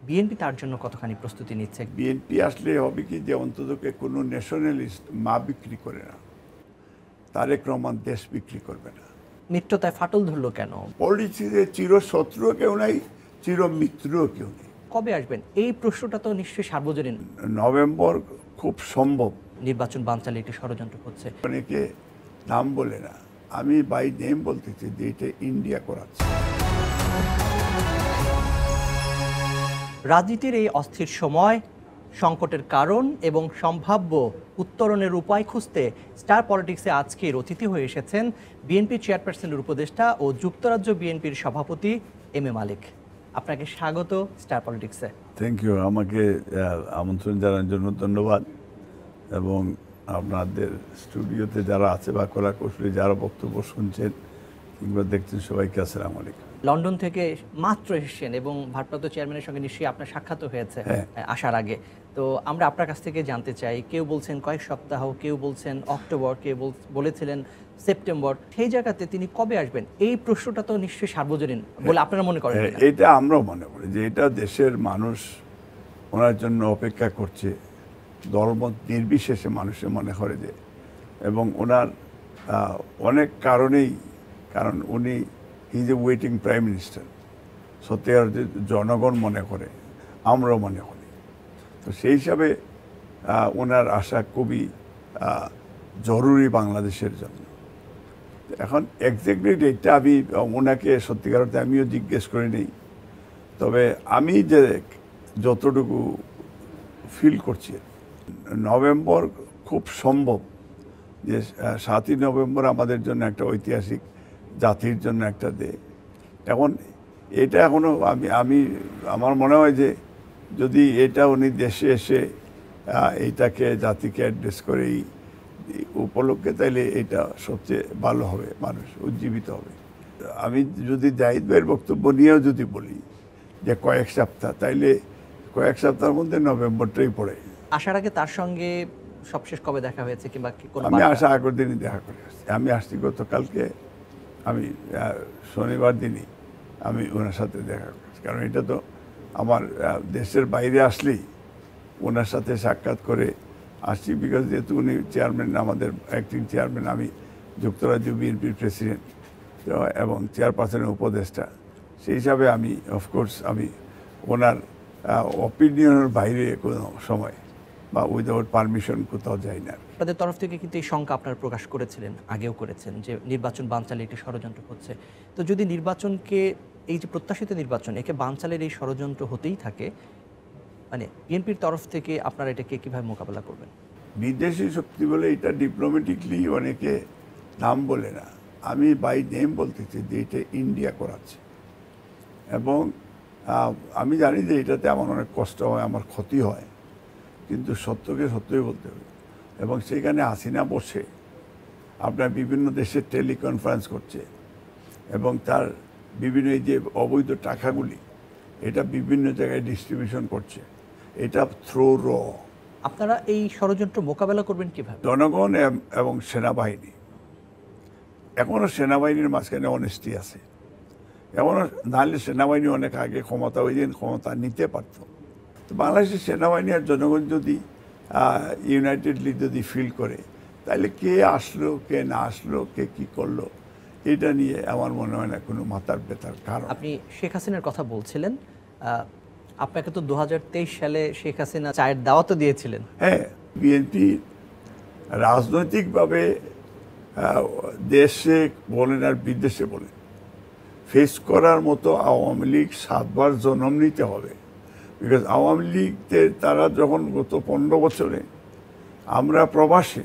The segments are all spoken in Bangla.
বিএনপি তার জন্য কতখানি প্রস্তুতি নিচ্ছে? বিএনপি আসলে হবে কি যে অন্ততকে কোনো ন্যাশনালিস্ট মা বিক্রি করে না, তারেক রহমান দেশ বিক্রি করবে না। মিত্রতায় ফাটল ধরলো কেন? পলিটিক্সে চিরশত্রুও কেউ নাই, চিরমিত্রও কেউ নেই। কবে আসবেন এই প্রশ্নটা তো নিশ্চয়ই সার্বজনীন। নভেম্বর খুব সম্ভব। নির্বাচন বানচালে একটি ষড়যন্ত্র হচ্ছে। অনেকে নাম বলে না, আমি বাই নেম বলতেছি যে এটা ইন্ডিয়া করাচ্ছে। রাজনীতির এই অস্থির সময় সংকটের কারণ এবং সম্ভাব্য উত্তরণের উপায় খুঁজতে স্টার পলিটিক্সে আজকের অতিথি হয়ে এসেছেন বিএনপি চেয়ারপারসনের উপদেষ্টা ও যুক্তরাজ্য বিএনপির সভাপতি এম এ মালিক। আপনাকে স্বাগত স্টার পলিটিক্সে। থ্যাংক ইউ, আমাকে আমন্ত্রণ জানানোর জন্য ধন্যবাদ। এবং আপনাদের স্টুডিওতে যারা আছে বা কলাকৌশলী যারা বক্তব্য শুনছেন কিংবা দেখছেন সবাইকে আসসালামু আলাইকুম। লন্ডন থেকে মাত্র এসেছেন এবং ভারপ্রাপ্ত চেয়ারম্যানের সঙ্গে নিশ্চয়ই আপনার সাক্ষাৎ হয়েছে আসার আগে। তো আমরা আপনার কাছ থেকে জানতে চাই, কেউ বলছেন কয়েক সপ্তাহ, কেউ বলছেন অক্টোবর, কেউ বলেছিলেন সেপ্টেম্বর, সেই জায়গাতে তিনি কবে আসবেন এই প্রশ্নটা তো নিশ্চয়ই সার্বজনীন বলে আপনারা মনে করেন? এটা আমরাও মনে করি যে এটা দেশের মানুষ ওনার জন্য অপেক্ষা করছে, দলমত নির্বিশেষে মানুষের মনে করে যে, এবং ওনার অনেক কারণেই, কারণ উনি he is a waiting prime minister, সত্যিকার জনগণ মনে করে, আমরাও মনে করি। তো সেই হিসাবে ওনার আসা খুবই জরুরি বাংলাদেশের জন্য। এখন এক্স্যাক্টলি ডেটটা আমি ওনাকে সত্যিকার অর্থে আমিও জিজ্ঞেস করে নিই, তবে আমি যে যতটুকু ফিল করছি নভেম্বর খুব সম্ভব, যে 7ই নভেম্বর আমাদের জন্য একটা ঐতিহাসিক, জাতির জন্য একটা ডে। এখন এটা এখনও আমার মনে হয় যে যদি এটা উনি দেশে এসে এইটাকে জাতিকে অ্যাড্রেস করে এই উপলক্ষে, তাইলে এটা সবচেয়ে ভালো হবে, মানুষ উজ্জীবিত হবে। আমি যদি জাহিদ ভাইয়ের বক্তব্য নিয়েও যদি বলি যে কয়েক সপ্তাহ, তাইলে কয়েক সপ্তাহের মধ্যে নভেম্বরটাই পড়ে। আসার আগে তার সঙ্গে সবশেষ কবে দেখা হয়েছে কিংবা আমি আসা আগের দিনই দেখা করে আসছি। আমি আসছি গতকালকে, আমি শনিবার দিনই আমি ওনার সাথে দেখা করছি। কারণ এটা তো আমার দেশের বাইরে আসলেই ওনার সাথে সাক্ষাৎ করে আসছি, বিকজ যেহেতু উনি চেয়ারম্যান, আমাদের অ্যাক্টিং চেয়ারম্যান, আমি যুক্তরাজ্য বিএনপির প্রেসিডেন্ট এবং চেয়ারপারসনের উপদেষ্টা, সেই হিসাবে আমি অফকোর্স আমি ওনার অপিনিয়নের বাইরে কোনো সময় বা উইদাউট পারমিশন কোথাও যাই না। আপনাদের তরফ থেকে কিন্তু এই শঙ্কা আপনারা প্রকাশ করেছিলেন, আগেও করেছেন, যে নির্বাচন বানচালে একটি ষড়যন্ত্র হচ্ছে। তো যদি নির্বাচনকে, এই যে প্রত্যাশিত নির্বাচন, একে বানচালের এই ষড়যন্ত্র হতেই থাকে, মানে বিএনপির তরফ থেকে আপনারা এটাকে কীভাবে মোকাবেলা করবেন? বিদেশি শক্তি বলে এটা ডিপ্লোম্যাটিকলি অনেকে নাম বলে না, আমি বাই নেম বলতেছি যে এটা ইন্ডিয়া করাচ্ছে। এবং আমি জানি যে এটাতে আমার অনেক কষ্ট হয়, আমার ক্ষতি হয়, কিন্তু সত্যকে সত্যই বলতে হবে। এবং সেখানে হাসিনা বসে আপনার বিভিন্ন দেশে টেলিকনফারেন্স করছে এবং তার বিভিন্ন এই যে অবৈধ টাকাগুলি এটা বিভিন্ন জায়গায় ডিস্ট্রিবিউশন করছে, এটা থ্রো র। আপনারা এই ষড়যন্ত্র মোকাবেলা করবেন কিভাবে? জনগণ এবং সেনাবাহিনী, এখনও সেনাবাহিনীর মাঝখানে অনেস্টি আছে, এমনও নাহলে সেনাবাহিনী অনেক আগে ক্ষমতা, ওই দিন ক্ষমতা নিতে পারত। তো বাংলাদেশের সেনাবাহিনী আর জনগণ যদি ইউনাইটেডলি যদি ফিল করে, তাহলে কে আসলো কে না আসলো, কে কী করলো, এটা নিয়ে আমার মনে হয় না কোনো মাথার ব্যথার কারণ। আপনি শেখ হাসিনার কথা বলছিলেন, আপনাকে তো 2023 সালে শেখ হাসিনা চায়ের দাওয়াতও দিয়েছিলেন। হ্যাঁ, বিএনপি রাজনৈতিকভাবে দেশে বলেন আর বিদেশে বলেন ফেস করার মতো আওয়ামী লীগ 7 বার জন্ম নিতে হবে। বিকজ আওয়ামী লীগদের তারা যখন গত 15 বছরে আমরা প্রবাসে,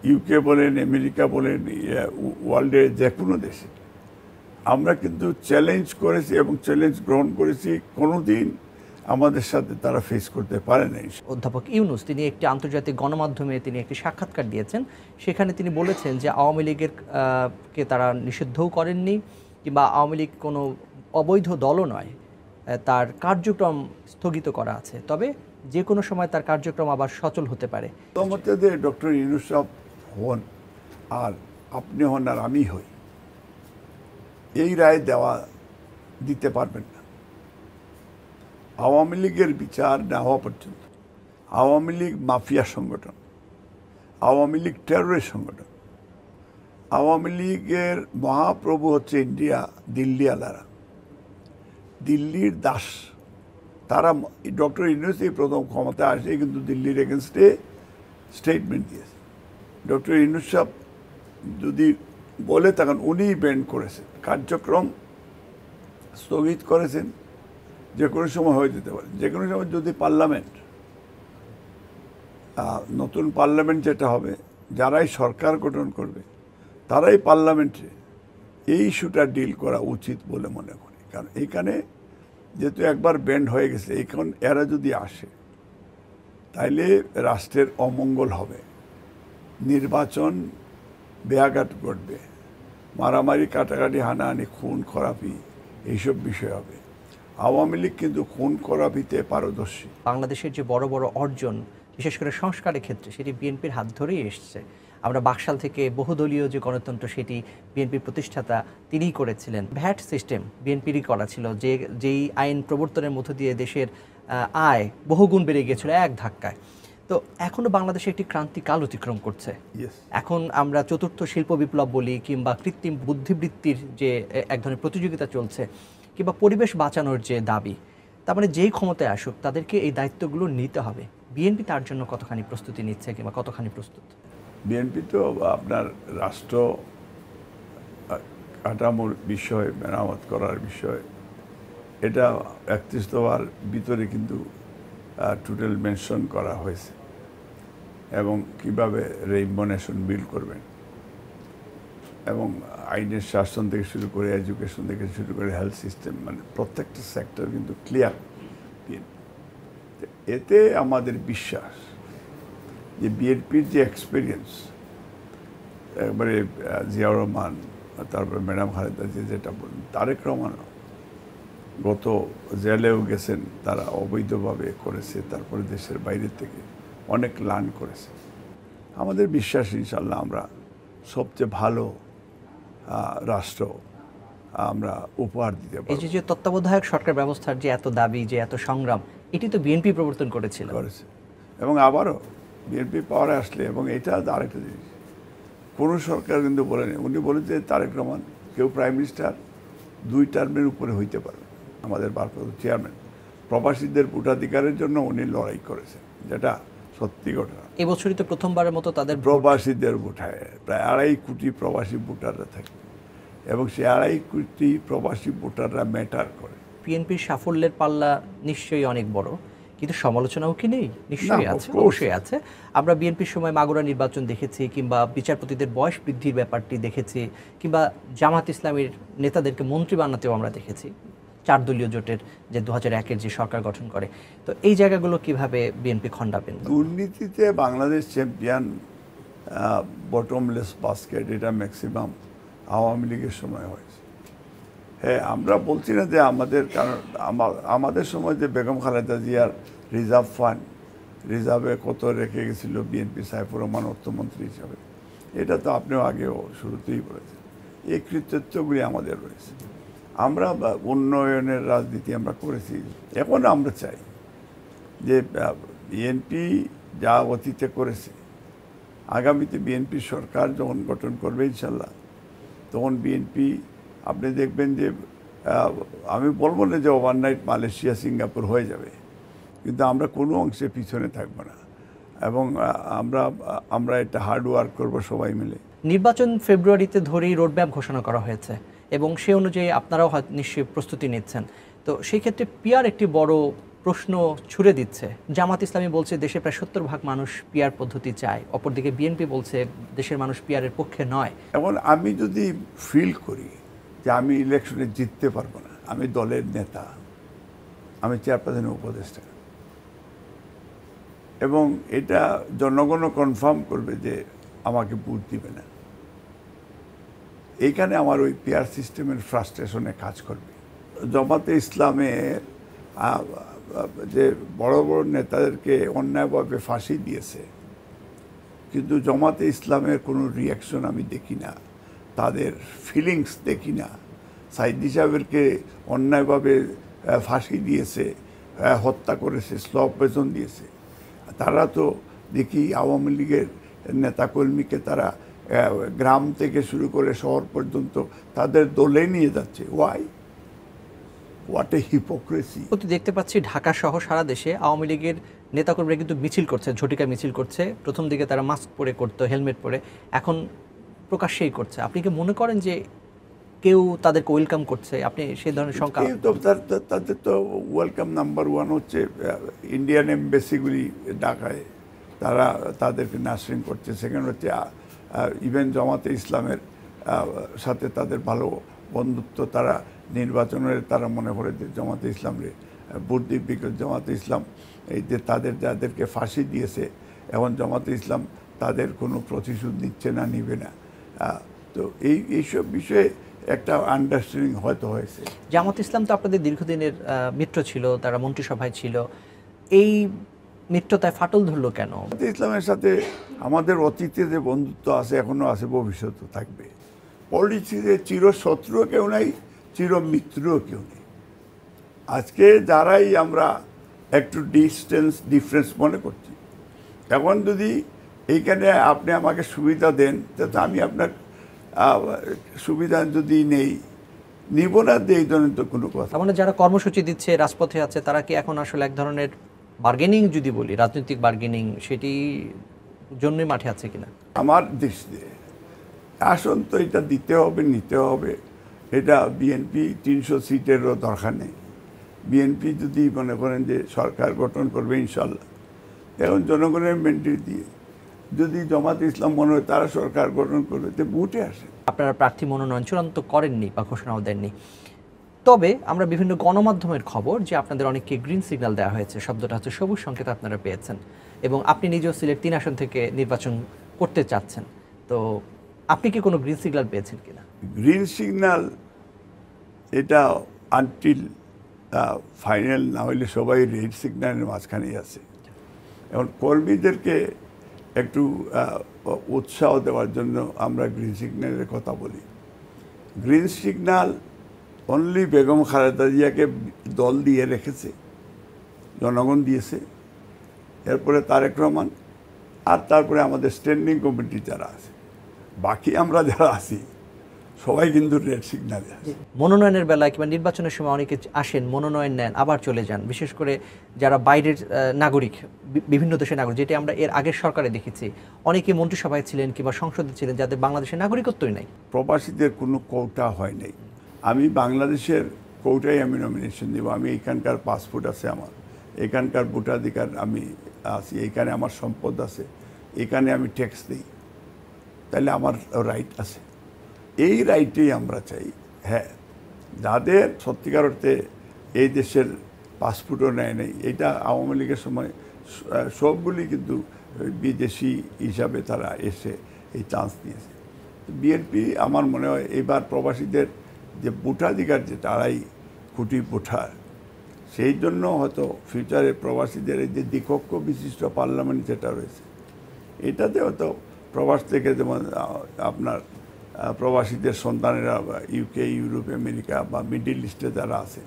ইউকে বলেন, আমেরিকা বলেন, ওয়ার্ল্ডের যে কোনো দেশে আমরা কিন্তু চ্যালেঞ্জ করেছি এবং চ্যালেঞ্জ গ্রহণ করেছি, কোনোদিন আমাদের সাথে তারা ফেস করতে পারে নাই। অধ্যাপক ইউনূস তিনি একটি আন্তর্জাতিক গণমাধ্যমে তিনি একটি সাক্ষাৎকার দিয়েছেন, সেখানে তিনি বলেছেন যে আওয়ামী লীগের কে তারা নিষিদ্ধও করেননি, কিংবা আওয়ামী লীগ কোনো অবৈধ দলও নয়, তার কার্যক্রম স্থগিত করা আছে, তবে যে কোনো সময় তার কার্যক্রম আবার সচল হতে পারে। তোমার ডক্টর ইউনূস সাহেব হন আর আপনি হন আর আমি হই, এই রায় দিতে পারবেন না। আওয়ামী লীগের বিচার না হওয়া পর্যন্ত আওয়ামী লীগ মাফিয়া সংগঠন, আওয়ামী লীগ টেররিস্ট সংগঠন, আওয়ামী লীগের মহাপ্রভু হচ্ছে ইন্ডিয়া, দিল্লিওয়ালারা, দিল্লির দাস। তারা ডক্টর ইউনূস প্রথম ক্ষমতা আসে কিন্তু দিল্লির এগেনস্টে স্টেটমেন্ট দিয়েছে। ডক্টর ইউনূস সাহেব যদি বলে তখন উনিই ব্যান্ড করেছেন, কার্যক্রম স্থগিত করেছেন, যে কোনো সময় হয়ে যেতে পারে। যে কোনো সময় যদি পার্লামেন্ট, নতুন পার্লামেন্ট যেটা হবে, যারাই সরকার গঠন করবে তারাই পার্লামেন্টে এই ইস্যুটা ডিল করা উচিত বলে মনে করি। কারণ এইখানে যেহেতু একবার ব্যান্ড হয়ে গেছে, এখন এরা যদি আসে তাইলে রাষ্ট্রের অমঙ্গল হবে, নির্বাচন ব্যাঘাত ঘটবে, মারামারি, কাটাকাটি, হানাহানি, খুন খরাপি, এইসব বিষয় হবে। আওয়ামী লীগ কিন্তু খুন খরাপিতে পারদর্শী। বাংলাদেশের যে বড় বড় অর্জন, বিশেষ করে সংস্কারের ক্ষেত্রে, সেটি বিএনপির হাত ধরেই এসছে। আমরা বাকশাল থেকে বহুদলীয় যে গণতন্ত্র, সেটি বিএনপির প্রতিষ্ঠাতা তিনিই করেছিলেন। ভ্যাট সিস্টেম বিএনপিরই করা ছিল, যেই আইন প্রবর্তনের মধ্য দিয়ে দেশের আয় বহুগুণ বেড়ে গিয়েছিল এক ধাক্কায়। তো এখনও বাংলাদেশে একটি ক্রান্তিকাল অতিক্রম করছে। এখন আমরা চতুর্থ শিল্প বিপ্লব বলি, কিংবা কৃত্রিম বুদ্ধিবৃত্তির যে এক ধরনের প্রতিযোগিতা চলছে, কিংবা পরিবেশ বাঁচানোর যে দাবি, তার মানে যেই ক্ষমতায় আসুক তাদেরকে এই দায়িত্বগুলো নিতে হবে। বিএনপি তার জন্য কতখানি প্রস্তুতি নিচ্ছে কিংবা কতখানি প্রস্তুত? বিএনপি তো আপনার রাষ্ট্র কাঠামোর বিষয়, মেরামত করার বিষয়, এটা ৩১ দফার ভিতরে কিন্তু টোটাল মেনশন করা হয়েছে, এবং কিভাবে রেইনবো নেশন বিল্ড করবেন, এবং আইনের শাসন থেকে শুরু করে, এডুকেশন থেকে শুরু করে, হেলথ সিস্টেম, মানে প্রত্যেকটা সেক্টর কিন্তু ক্লিয়ার। এতে আমাদের বিশ্বাস যে বিএনপির যে এক্সপিরিয়েন্স, একবারে জিয়াউর রহমান, তারপরে ম্যাডাম খালেদা জিয়া যেটা বললেন, তারেক রহমান গত জেলেও গেছেন, তারা অবৈধভাবে করেছে, তারপরে দেশের বাইরে থেকে অনেক লার্ন করেছে। আমাদের বিশ্বাস ইনশাল্লাহ আমরা সবচেয়ে ভালো রাষ্ট্র আমরা উপহার দিতে পারব। এই যে তত্ত্বাবধায়ক সরকার ব্যবস্থার যে এত দাবি, যে এত সংগ্রাম, এটি তো বিএনপি প্রবর্তন করেছে, এবং আবারও বিএনপি পাওয়ারে আসলে, এবং এটা আরেকটা জিনিস, কোনো সরকার কিন্তু বলেনি, উনি বলেছে তারেক রহমান কেউ প্রাইম মিনিস্টার 2 টার্মের উপরে হইতে পারে। আমাদের ভারপ্রাপ্ত চেয়ারম্যান প্রবাসীদের ভোটাধিকারের জন্য উনি লড়াই করেছেন, যেটা সত্যি ঘটনা। এবছরই তো প্রথমবারের মতো তাদের প্রবাসীদের ভোটায় প্রায় 2.5 কোটি প্রবাসী ভোটাররা থাকে, এবং সেই 2.5 কোটি প্রবাসী ভোটাররা ম্যাটার করে। বিএনপির সাফল্যের পাল্লা নিশ্চয়ই অনেক বড়, কিন্তু সমালোচনাও কি নেই? নিশ্চয়ই আছে, অবশ্যই আছে। আমরা বিএনপির সময় মাগুরা নির্বাচন দেখেছি, কিংবা বিচারপতিদের বয়স বৃদ্ধির ব্যাপারটি দেখেছি, কিংবা জামাত ইসলামের নেতাদেরকে মন্ত্রী বানাতেও আমরা দেখেছি, 4 দলীয় জোটের যে 2001-এর যে সরকার গঠন করে। তো এই জায়গাগুলো কিভাবে বিএনপি খণ্ডাবেন? দুর্নীতিতে বাংলাদেশ চ্যাম্পিয়ন, বটমলেস বাস্কেট, এটা ম্যাক্সিমাম আওয়ামী লীগের সময় হয়েছে। হ্যাঁ, আমরা বলছি না যে আমাদের, কারণ আমাদের সময় যে বেগম খালেদা জিয়ার রিজার্ভ ফান্ড, রিজার্ভে কত রেখে গেছিল বিএনপি, সাইফুর রহমান অর্থমন্ত্রী হিসাবে, এটা তো আপনিও আগেও শুরুতেই বলেছেন। এই কৃতিত্বগুলি আমাদের রয়েছে। আমরা উন্নয়নের রাজনীতি আমরা করেছি। এখন আমরা চাই যে বিএনপি যা অতীতে করেছে, আগামীতে বিএনপি সরকার যখন গঠন করবে ইনশাল্লাহ, তখন বিএনপি আপনি দেখবেন যে, আমি বলবো না যে ওভারনাইট মালয়েশিয়া, সিঙ্গাপুর হয়ে যাবে, কিন্তু আমরা কোনো অংশে পিছনে থাকবো না, এবং আমরা এটা হার্ড ওয়ার্ক করবো সবাই মিলে। নির্বাচন ফেব্রুয়ারিতে ধরেই রোডম্যাপ ঘোষণা করা হয়েছে, এবং সে অনুযায়ী আপনারাও নিশ্চয়ই প্রস্তুতি নিচ্ছেন। তো সেই ক্ষেত্রে পিআর একটি বড় প্রশ্ন ছুড়ে দিচ্ছে। জামাত ইসলামী বলছে দেশে প্রায় 70% মানুষ পিআর পদ্ধতি চায়, অপরদিকে বিএনপি বলছে দেশের মানুষ পিআরের পক্ষে নয়। এখন আমি যদি ফিল করি যে আমি ইলেকশনে জিততে পারবো না, আমি দলের নেতা, আমি চেয়ারপারসনের উপদেষ্টা, এবং এটা জনগণও কনফার্ম করবে যে আমাকে ভোট দিবে না, এইখানে আমার ওই পিআর সিস্টেমের ফ্রাস্ট্রেশনে কাজ করবে। জামাতে ইসলামের যে বড় বড় নেতাদেরকে অন্যায়ভাবে ফাঁসি দিয়েছে, কিন্তু জামাতে ইসলামের কোনো রিয়াকশন আমি দেখি না, তাদের ফিলিংস দেখি না। সাইদি সাহেবকে অন্যায়ভাবে ফাঁসি দিয়েছে, হত্যা করেছে, স্লব পয়জন দিয়েছে। তারা তো দেখি আওয়ামী লীগের নেতাকর্মীকে তারা গ্রাম থেকে শুরু করে শহর পর্যন্ত তাদের দলে নিয়ে যাচ্ছে। ওয়াই? What a hypocrisy! তো দেখতে পাচ্ছি ঢাকা সহ সারা দেশে আওয়ামী লীগের নেতাকর্মীরা কিন্তু মিছিল করছে, ঝটিকা মিছিল করছে। প্রথম দিকে তারা মাস্ক পরে করতো, হেলমেট পরে, এখন প্রকাশ্যেই করছে। আপনি কি মনে করেন যে কেউ তাদেরকে ওয়েলকাম করছে? আপনি সেই ধরনের শঙ্কা? তাদের তো ওয়েলকাম নাম্বার ওয়ান হচ্ছে ইন্ডিয়ান এমবেসিগুলি ঢাকায়, তারা তাদেরকে নার্সিং করছে। সেকেন্ড হচ্ছে ইভেন জামাতে ইসলামের সাথে তাদের ভালো বন্ধুত্ব। তারা নির্বাচনের তারা মনে করে যে জামাতে ইসলামের ভোট দিবে, বিকজ জামাতে ইসলাম এই যে তাদের যাদেরকে ফাঁসি দিয়েছে, এখন জামাতে ইসলাম তাদের কোনো প্রতিশোধ নিচ্ছে না, নিবে না। তো এইসব বিষয়ে একটা আন্ডারস্ট্যান্ডিং হয়তো হয়েছে। জামাত ইসলাম তো আপনাদের দীর্ঘদিনের মিত্র ছিল, তারা মন্ত্রিসভায় ছিল। এই মিত্রতায় ফাটল ধরলো কেন? জামাতে ইসলামের সাথে আমাদের অতীতে যে বন্ধুত্ব আছে, এখনো আছে, ভবিষ্যতেও থাকবে। পলিটিক্সে চিরশত্রুও কেউ নাই, চিরমিত্রও কেউ নেই। আজকে যারাই আমরা একটু ডিফারেন্স মনে করছি, এখন যদি এইখানে আপনি আমাকে সুবিধা দেন, তাতে আমি আপনার সুবিধা যদি নিব না, এই ধরনের তো কোনো কথা। মানে যারা কর্মসূচি দিচ্ছে, রাজপথে আছে, তারা কি এখন আসলে এক ধরনের বার্গেনিং, যদি বলি রাজনৈতিক বার্গেনিং, সেটি জন্যই মাঠে আছে কিনা? আমার দৃষ্টিতে আসন তো এটা দিতে হবে, নিতে হবে। এটা বিএনপি 300 সিটেরও দরকার নেই। বিএনপি যদি মনে করেন যে সরকার গঠন করবে ইনশাল্লাহ, এখন জনগণের মেন্ডেট দিয়ে যদি জামাত ইসলাম মনে হয় তারা সরকার গঠন করবে, তো ভোটে আসে। আপনারা প্রার্থী মনোনয়ন চূড়ান্ত করেননি বা ঘোষণাও দেননি, তবে আমরা বিভিন্ন গণমাধ্যমের খবর যে আপনাদের অনেককে গ্রিন সিগন্যাল দেওয়া হয়েছে। শব্দটা হচ্ছে সবুজ সংকেত আপনারা পেয়েছেন, এবং আপনি নিজেও সিলেট 3 আসন থেকে নির্বাচন করতে চাচ্ছেন। তো আপনি কি কোনো গ্রিন সিগন্যাল পেয়েছেন কিনা? গ্রিন সিগন্যাল এটা আনটিল ফাইনাল না হইলে সবাই রেড সিগন্যালের মাঝখানেই আছে। এখন কর্মীদেরকে একটু উৎসাহ দেওয়ার জন্য আমরা গ্রিন সিগন্যালের কথা বলি। Green signal only Begum Khaleda জিয়াকে দল দিয়ে রেখেছে, জনগণ দিয়েছে, এরপরে তারেক রহমান, আর তারপরে আমাদের স্ট্যান্ডিং কমিটি যারা আছে, বাকি আমরা যারা আছি সবাই কিন্তু রেড সিগন্যালে আছে। মনোনয়নের বেলায় কিংবা নির্বাচনের সময় অনেকে আসেন, মনোনয়ন নেন, আবার চলে যান, বিশেষ করে যারা বাইরের নাগরিক, বিভিন্ন দেশের নাগরিক, যেটি আমরা এর আগের সরকারে দেখেছি। অনেকে মন্ত্রিসভায় ছিলেন কিংবা সংসদে ছিলেন যাদের বাংলাদেশের নাগরিকত্বই নাই। প্রবাসীদের কোনো কোটা হয় নাই। আমি বাংলাদেশের কোটায় আমি নমিনেশন দেব। আমি এখানকার পাসপোর্ট আছে, আমার এখানকার ভোটাধিকার আমি আছি, এখানে আমার সম্পদ আছে, এখানে আমি ট্যাক্স দিই, তাহলে আমার রাইট আছে। এই রাইটেই আমরা চাই। হ্যাঁ, যাদের সত্যিকার অর্থে এই দেশের পাসপোর্টও নেয় নেই, এটা আওয়ামী লীগের সময় সবগুলি কিন্তু বিদেশি হিসাবে তারা এসে এই চান্স নিয়েছে। বিএনপি আমার মনে হয় এবার প্রবাসীদের যে ভোটাধিকার, যে 2.5 কোটি ভোটার, সেই জন্য হয়তো ফিউচারে প্রবাসীদের এই যে দ্বিকক্ষ বিশিষ্ট পার্লামেন্ট যেটা রয়েছে, এটাতে হয়তো প্রবাস থেকে, যেমন আপনার প্রবাসীদের সন্তানেরা ইউকে, ইউরোপ, আমেরিকা বা মিডল ইস্টে যারা আছে,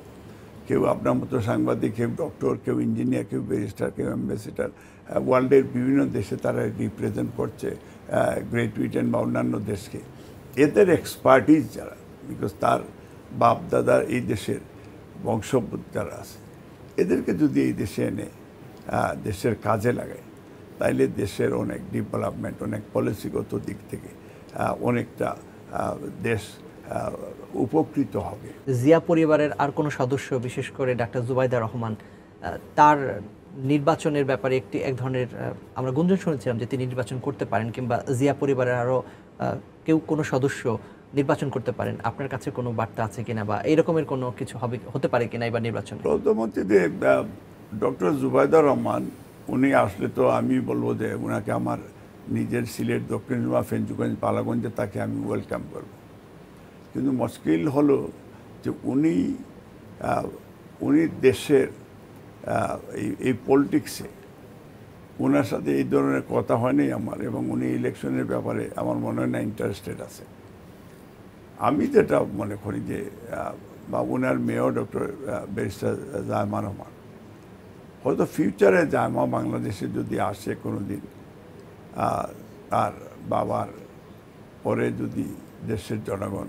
কেউ আপনার মতো সাংবাদিক, কেউ ডক্টর, কেউ ইঞ্জিনিয়ার, কেউ ব্যারিস্টার, কেউ অ্যাম্বাসেডার, ওয়ার্ল্ডের বিভিন্ন দেশে তারা রিপ্রেজেন্ট করছে, গ্রেট ব্রিটেন বা অন্যান্য দেশকে। এদের এক্সপার্টিস যারা, বিকজ তার বাপ দাদার এই দেশের বংশোদ্ভূত যারা আছে, এদেরকে যদি এই দেশে এনে দেশের কাজে লাগায়, তাইলে দেশের অনেক ডেভেলপমেন্ট, অনেক পলিসিগত দিক থেকে অনেকটা দেশ উপকৃত হবে। জিয়া পরিবারের আর কোনো সদস্য, বিশেষ করে ডাক্তার জুবাইদা রহমান, তার নির্বাচনের ব্যাপারে এক ধরনের আমরা গুঞ্জন শুনেছিলাম যে তিনি নির্বাচন করতে পারেন, কিংবা জিয়া পরিবারের আরও কেউ কোনো সদস্য নির্বাচন করতে পারেন। আপনার কাছে কোনো বার্তা আছে কিনা, বা এরকমের কোনো কিছু হতে পারে কিনা এবার নির্বাচনে? প্রথমত যে ডক্টর জুবাইদা রহমান, উনি আসলে তো আমি বলবো যে ওনাকে আমার নিজের সিলেট, দক্ষিণ জুমা, ফেঞ্চুগঞ্জ, পালাগঞ্জে তাকে আমি ওয়েলকাম করব। কিন্তু মুশকিল হলো যে উনি দেশের এই পলিটিক্সে ওনার সাথে এই ধরনের কথা হয়নি আমার, এবং উনি ইলেকশনের ব্যাপারে আমার মনে হয় না ইন্টারেস্টেড আছে। আমি যেটা মনে করি যে, বা ওনার মেয়র ডক্টর ব্যারিস্টার জায়মান রহমান, হয়তো ফিউচারে জামা বাংলাদেশে যদি আসে কোনো দিন, তার বাবার পরে যদি দেশের জনগণ,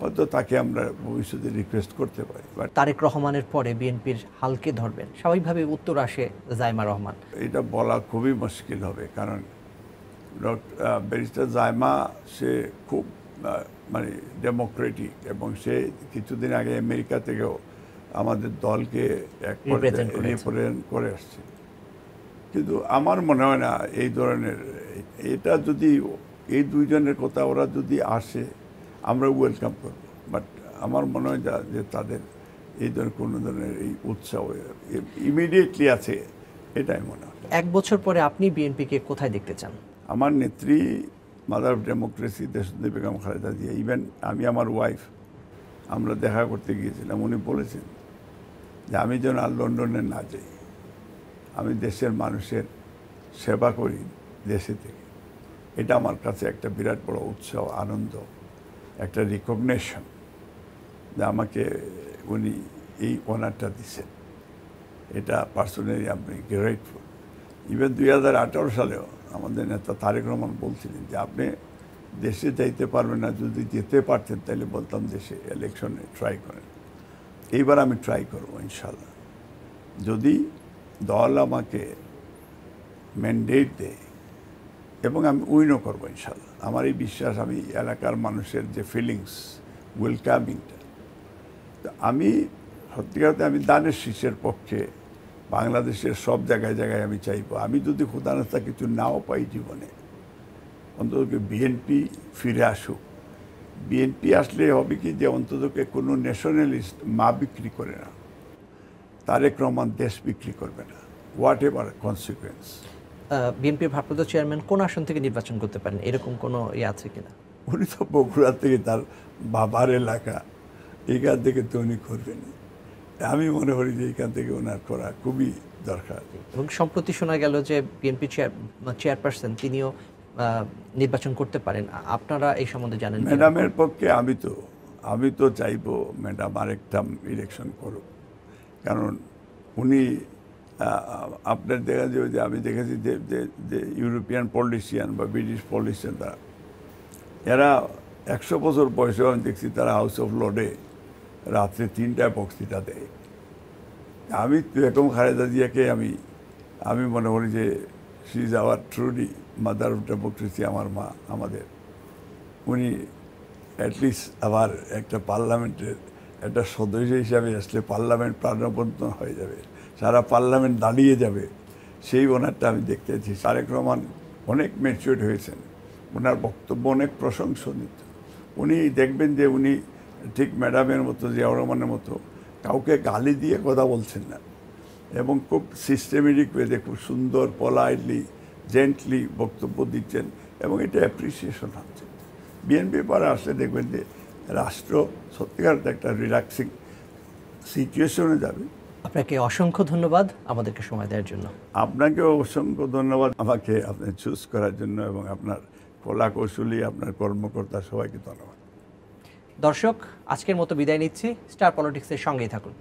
হয়তো তাকে আমরা ভবিষ্যতে রিকোয়েস্ট করতে পারি। বাট তারেক রহমানের পরে বিএনপির হালকে ধরবেন, স্বাভাবিকভাবে উত্তর আসে জাইমা রহমান। এটা বলা খুবই মুশকিল হবে, কারণ ব্যারিস্টার জাইমা সে খুব মানে ডেমোক্রেটিক, এবং সে কিছুদিন আগে আমেরিকা থেকেও আমাদের দলকে রিপ্রেজেন্ট করে আসছে। কিন্তু আমার মনে হয় না এই ধরনের, এটা যদি এই দুইজনের কথা ওরা যদি আসে আমরা ওয়েলকাম করব, বাট আমার মনে হয় যে তাদের এই ধরনের কোনো ধরনের এই উৎসাহ ইমিডিয়েটলি আছে, এটাই মনে হয়। 1 বছর পরে আপনি বিএনপিকে কোথায় দেখতে চান? আমার নেত্রী, মাদার অফ ডেমোক্রেসি দেশনেত্রী বেগম খালেদা জিয়া, ইভেন আমি আমার ওয়াইফ আমরা দেখা করতে গিয়েছিলাম, উনি বলেছেন যে আমি যেন আর লন্ডনে না যাই, আমি দেশের মানুষের সেবা করি দেশে থেকে। এটা আমার কাছে একটা বিরাট বড় উৎসাহ, আনন্দ, একটা রিকগনিশন যে আমাকে উনি এই অনারটা দিচ্ছেন। এটা পার্সোনালি আমি গ্রেটফুল। ইভেন 2018 সালেও আমাদের নেতা তারেক রহমান বলছিলেন যে আপনি দেশে যাইতে পারবেন না, যদি যেতে পারতেন তাহলে বলতাম দেশে ইলেকশনে ট্রাই করেন। এইবার আমি ট্রাই করবো ইনশাল্লাহ, যদি দল আমাকে ম্যান্ডেট দেয়, এবং আমি উইনও করবো ইনশাল্লাহ। আমার এই বিশ্বাস, আমি এলাকার মানুষের যে ফিলিংস, ওয়েলকামিংটা, তো আমি সত্যিকারতে আমি দানের শীষের পক্ষে। বাংলাদেশের সব জায়গায় জায়গায় আমি চাইবো, আমি যদি ক্ষুধানাস্তা কিছু নাও পাই জীবনে, অন্তত বিএনপি ফিরে আসুক। বিএনপি আসলে হবে কি যে অন্ততকে কোনো ন্যাশনালিস্ট মা বিক্রি করে না, তারেক রহমান দেশ বিক্রি করবে না, হোয়াট এভার কনসিকুয়েন্স। বিএনপির ভারপ্রাপ্ত চেয়ারম্যান কোন আসন থেকে নির্বাচন করতে পারেন, এরকম কোনো আছে কিনা? উনি তো বগুড়া থেকে, তার বাবার এলাকা, এইখান থেকে তো উনি করবেন। আমি মনে করি যে এইখান থেকে ওনার করা খুবই দরকার। এবং সম্প্রতি শোনা গেল যে বিএনপি চেয়ারপারসন তিনিও নির্বাচন করতে পারেন। আপনারা এই সম্বন্ধে জানেন? ম্যাডামের পক্ষে আমি তো চাইবো ম্যাডাম আরেকটা ইলেকশন করুক, কারণ উনি আপনার দেখা যাবে যে আমি দেখেছি যে ইউরোপিয়ান পলিটিশিয়ান বা ব্রিটিশ পলিটিশিয়ান, এরা 100 বছর বয়সেও আমি দেখছি তারা হাউস অফ লর্ডে রাত্রে 3টায় বক্তৃতা দেয়। আমি বেগম খালেদা জিয়াকে আমি মনে করি যে she is our truly mother of democracy, আমার মা আমাদের। উনি অ্যাটলিস্ট আবার একটা পার্লামেন্টের একটা সদস্য হিসাবে আসলে পার্লামেন্ট প্রাণবন্ত হয়ে যাবে, সারা পার্লামেন্ট দাঁড়িয়ে যাবে, সেই ওনারটা আমি দেখতে চাইছি। তারেক রহমান অনেক ম্যাচিউরড হয়েছেন, ওনার বক্তব্য অনেক প্রশংসনীয়। উনি দেখবেন যে উনি ঠিক ম্যাডামের মতো, জিয়াউর রহমানের মতো কাউকে গালি দিয়ে কথা বলছেন না, এবং খুব সিস্টেমেটিক ওয়েতে খুব সুন্দর পোলাইটলি জেন্টলি বক্তব্য দিচ্ছেন, এবং এটা অ্যাপ্রিসিয়েশন হচ্ছে। বিএনপি পরে আসলে দেখবেন যে রাষ্ট্র সত্যিকার একটা রিল্যাক্সিং সিচুয়েশনে যাবে। আপনাকে অসংখ্য ধন্যবাদ আমাদেরকে সময় দেওয়ার জন্য। আপনাকেও অসংখ্য ধন্যবাদ আমাকে আপনি চুজ করার জন্য, এবং আপনার কলা কৌশলী, আপনার কর্মকর্তা সবাইকে ধন্যবাদ। দর্শক, আজকের মতো বিদায় নিচ্ছি। স্টার পলিটিক্সের সঙ্গেই থাকুন।